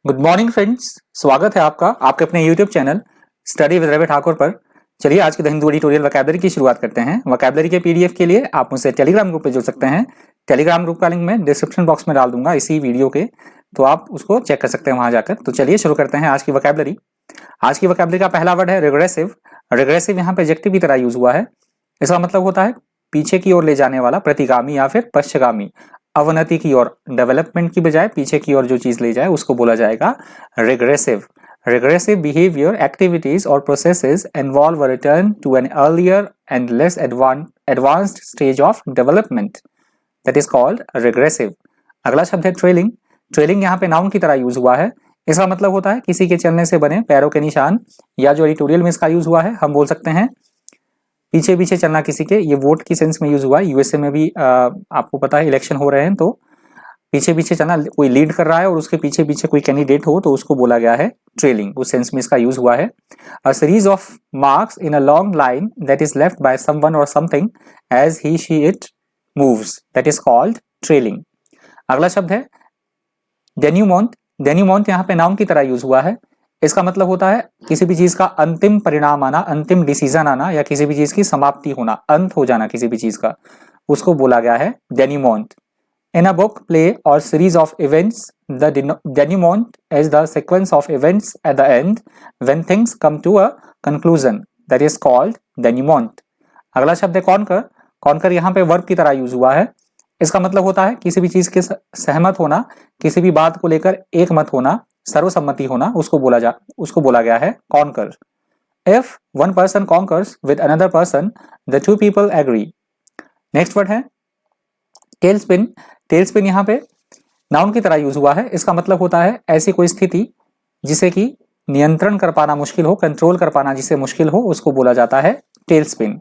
Good morning friends, स्वागत है आपका आपके अपने YouTube channel study with Ravi Thakur पर। चलिए आज के द हिंदू एडिटोरियल वोकैबुलरी की शुरुआत करते हैं। वोकैबुलरी के PDF के लिए आप मुझसे टेलीग्राम ग्रुप पे जुड़ सकते हैं। टेलीग्राम ग्रुप का लिंक मैं डिस्क्रिप्शन बॉक्स में डाल दूंगा इसी वीडियो के, तो आप उसको चेक कर सकते हैं वहां जाकर। तो चलिए शुरू करते हैं आज की वोकैबुलरी। आज की वोकैबुलरी का पहला वर्ड है रिग्रेसिव। रिग्रेसिव यहाँ पे एडजेक्टिव की तरह यूज हुआ है। इसका मतलब होता है पीछे की ओर ले जाने वाला, प्रतिगामी या फिर पश्चगामी, अवनति की ओर, डेवलपमेंट की बजाय पीछे की ओर जो चीज ले जाए उसको बोला जाएगा regressive. Regressive behavior, activities or processes involve a return to an earlier and less advanced stage of development. That is called regressive. अगला शब्द है ट्रेलिंग। ट्रेलिंग यहाँ पे नाउन की तरह यूज हुआ है। इसका मतलब होता है किसी के चलने से बने पैरों के निशान, या जो एडिटोरियल में इसका यूज हुआ है हम बोल सकते हैं पीछे पीछे चलना किसी के। ये वोट की सेंस में यूज हुआ है। यूएसए में भी आपको पता है इलेक्शन हो रहे हैं, तो पीछे पीछे चलना, कोई लीड कर रहा है और उसके पीछे पीछे कोई कैंडिडेट हो तो उसको बोला गया है ट्रेलिंग। उस सेंस में इसका यूज हुआ है। A series of marks in a long line that is left by someone or something as he she it moves, that is called trailing. अगला शब्द है डेन्यूमोंट। डेन्यूमोंट यहाँ पे नाउन की तरह यूज हुआ है। इसका मतलब होता है किसी भी चीज का अंतिम परिणाम आना, अंतिम डिसीजन आना, या किसी भी चीज की समाप्ति होना, अंत हो जाना किसी भी चीज का, उसको बोला गया है डेन्यूमोंट। In a book, play, or series of events, the denouement is the sequence of events at the end when things come to a conclusion. That is called denouement. अगला शब्द है कॉन्कर। कॉन्कर यहाँ पे वर्ब की तरह use हुआ है। इसका मतलब होता है किसी भी चीज के सहमत होना, किसी भी बात को लेकर एक मत होना, सर्वसम्मति होना, उसको बोला गया है conquer. If one person conquers with another person, the two people agree. Next word है टेलस्पिन। टेलस्पिन यहाँ पे नाउन की तरह यूज हुआ है। इसका मतलब होता है ऐसी कोई स्थिति जिसे कि नियंत्रण कर पाना मुश्किल हो, कंट्रोल कर पाना जिसे मुश्किल हो, उसको बोला जाता है टेलस्पिन।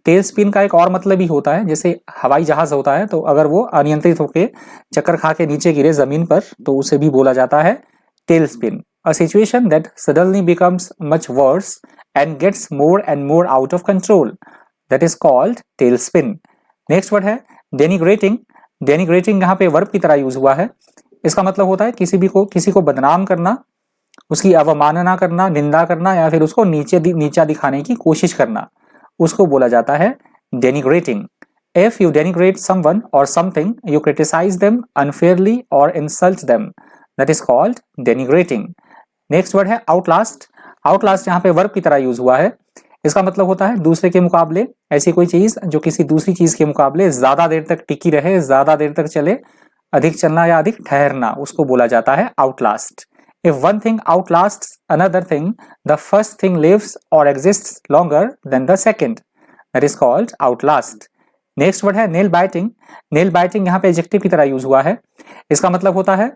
टेलस्पिन का एक और मतलब भी होता है, जैसे हवाई जहाज होता है तो अगर वो अनियंत्रित होकर चक्कर खा के नीचे गिरे जमीन पर तो उसे भी बोला जाता है tailspin. A situation that suddenly becomes much worse and gets more and more out of control, that is called tailspin. Next word है डेनिग्रेटिंग। डेनिग्रेटिंग यहाँ पे वर्ब की तरह यूज हुआ है। इसका मतलब होता है किसी को बदनाम करना, उसकी अवमानना करना, निंदा करना, या फिर उसको नीचा दिखाने की कोशिश करना, उसको बोला जाता है denigrating. If you denigrate someone or something, you criticise them unfairly or insult them, that is called denigrating. Next word है आउटलास्ट। आउटलास्ट यहाँ पे वर्ब की तरह यूज हुआ है। इसका मतलब होता है दूसरे के मुकाबले, ऐसी कोई चीज जो किसी दूसरी चीज के मुकाबले ज्यादा देर तक टिकी रहे, ज्यादा देर तक चले, अधिक चलना या अधिक ठहरना, उसको बोला जाता है outlast. If one thing outlasts another thing, the first thing lives or exists longer than the second, that is called outlast. Next word है नेल बाइटिंग। नेल बाइटिंग यहाँ पे एडजेक्टिव की तरह यूज हुआ है। इसका मतलब होता है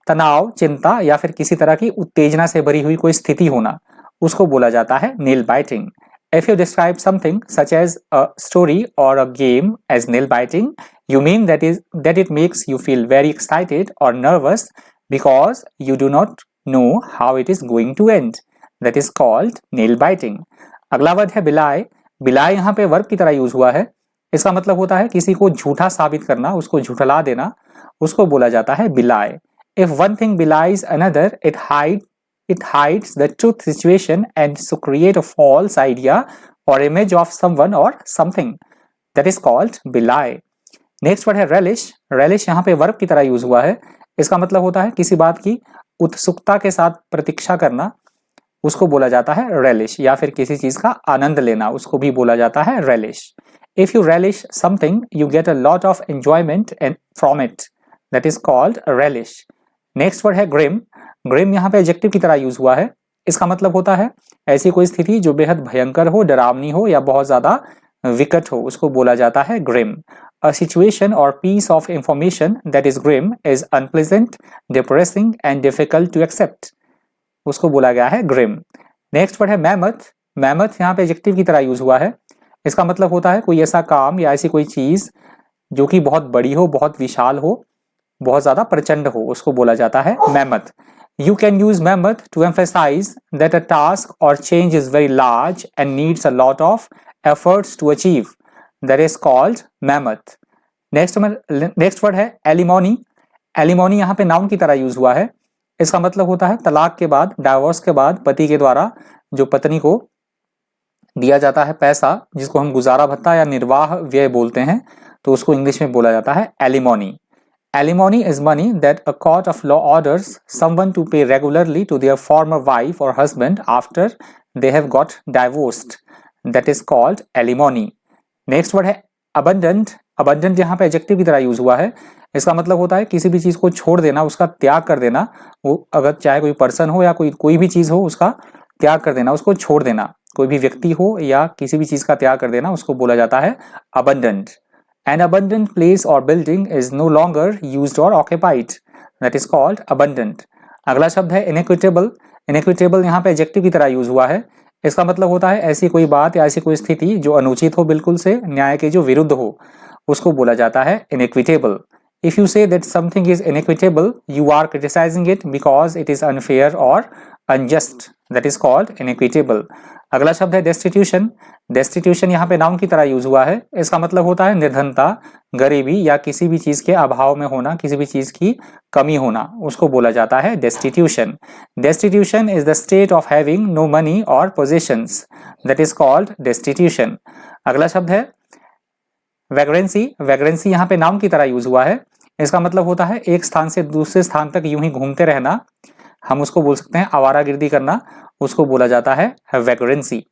तनाव, चिंता या फिर किसी तरह की उत्तेजना से भरी हुई कोई स्थिति होना, उसको बोला जाता है nail biting. If you describe something such as a story or a game as nail biting, you mean that it makes you feel very excited or nervous because you do not know how it is going to end. That is called nail biting. अगला word है बिलाय। बिलाय यहाँ पे verb की तरह use हुआ है। इसका मतलब होता है किसी को झूठा साबित करना, उसको झूठला देना, उसको बोला जाता है बिलाय। If one thing belies another, it hides the truth situation and so create a false idea or image of someone or something, that is called belie. Next word है relish. relish यहाँ पे वर्ब की तरह use हुआ है। इसका मतलब होता है किसी बात की उत्सुकता के साथ प्रतीक्षा करना, उसको बोला जाता है relish, या फिर किसी चीज का आनंद लेना, उसको भी बोला जाता है relish. If you relish something, you get a lot of enjoyment from it, that is called relish. Next word है ग्रिम। ग्रिम यहाँ पे एडजेक्टिव की तरह यूज हुआ है। इसका मतलब होता है ऐसी कोई स्थिति जो बेहद भयंकर हो, डरावनी हो या बहुत ज्यादा विकट हो, उसको बोला जाता है ग्रिम। अ सिचुएशन और piece of information that is grim is unpleasant, depressing and difficult to accept, उसको बोला गया है ग्रिम। नेक्स्ट वर्ड है मैमथ। मैमथ यहाँ पे एडजेक्टिव की तरह यूज हुआ है। इसका मतलब होता है कोई ऐसा काम या ऐसी कोई चीज जो कि बहुत बड़ी हो, बहुत विशाल हो, बहुत ज्यादा प्रचंड हो, उसको बोला जाता है mammoth. You can use mammoth to emphasize that a task or change is very large and needs a lot of efforts to achieve. That is called mammoth. Next word है alimony. Alimony यहाँ पे noun की तरह use हुआ है। इसका मतलब होता है तलाक के बाद, डाइवोर्स के बाद पति के द्वारा जो पत्नी को दिया जाता है पैसा, जिसको हम गुजारा भत्ता या निर्वाह व्यय बोलते हैं, तो उसको इंग्लिश में बोला जाता है alimony. Alimony is money that a court of law orders someone to pay regularly to their former wife or husband after they have got divorced. That is called alimony. Next word है abundant. Abundant यहाँ पे adjective की तरह use हुआ है। इसका मतलब होता है किसी भी चीज को छोड़ देना, उसका त्याग कर देना। वो अगर चाहे कोई पर्सन हो या कोई भी चीज हो, उसका त्याग कर देना, उसको छोड़ देना। कोई भी व्यक्ति हो या किसी भी चीज का त्याग कर देना, उसको बोला जाता है abundant. An abundant place or building is no longer used or occupied. That is called abundant. अगला शब्द है inequitable. Inequitable यहाँ पे एडजेक्टिव की तरह यूज हुआ है। इसका मतलब होता है ऐसी कोई बात या ऐसी कोई स्थिति जो अनुचित हो, बिल्कुल से न्याय के जो विरुद्ध हो, उसको बोला जाता है inequitable. If you say that something is inequitable, you are criticizing it because it is unfair or unjust. That is called inequitable. अगला शब्द है destitution. Destitution यहाँ पे नाउन की तरह यूज हुआ है। इसका मतलब होता है निर्धनता, गरीबी या किसी भी चीज के अभाव में होना, किसी भी चीज की कमी होना, उसको बोला जाता है destitution. Destitution is the state of having no money or possessions. That is called destitution. अगला शब्द है वैग्रेंसी. वैग्रेंसी यहाँ पे नाउन की तरह यूज हुआ है। इसका मतलब होता है एक स्थान से दूसरे स्थान तक यूं ही घूमते रहना, हम उसको बोल सकते हैं आवारागर्दी करना, उसको बोला जाता है वैग्रेंसी।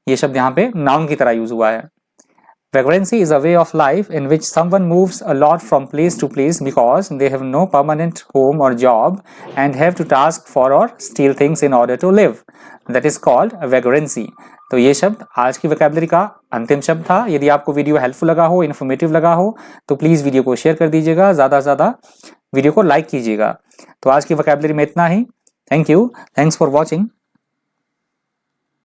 ये शब्द यहाँ पे नाउन की तरह यूज हुआ है। Vagrancy is a way of life in which someone moves a lot from place to place because they have no permanent home or job and have to task for or steal things in order to live. That is called vagrancy. तो ये शब्द आज की vocabulary का अंतिम शब्द था। यदि आपको वीडियो हेल्पफुल लगा हो, इन्फॉर्मेटिव लगा हो, तो प्लीज़ वीडियो को शेयर कर दीजिएगा, ज़्यादा से ज़्यादा वीडियो को लाइक कीजिएगा। तो आज की वोकैबुलरी में इतना ही। Thank you, thanks for watching.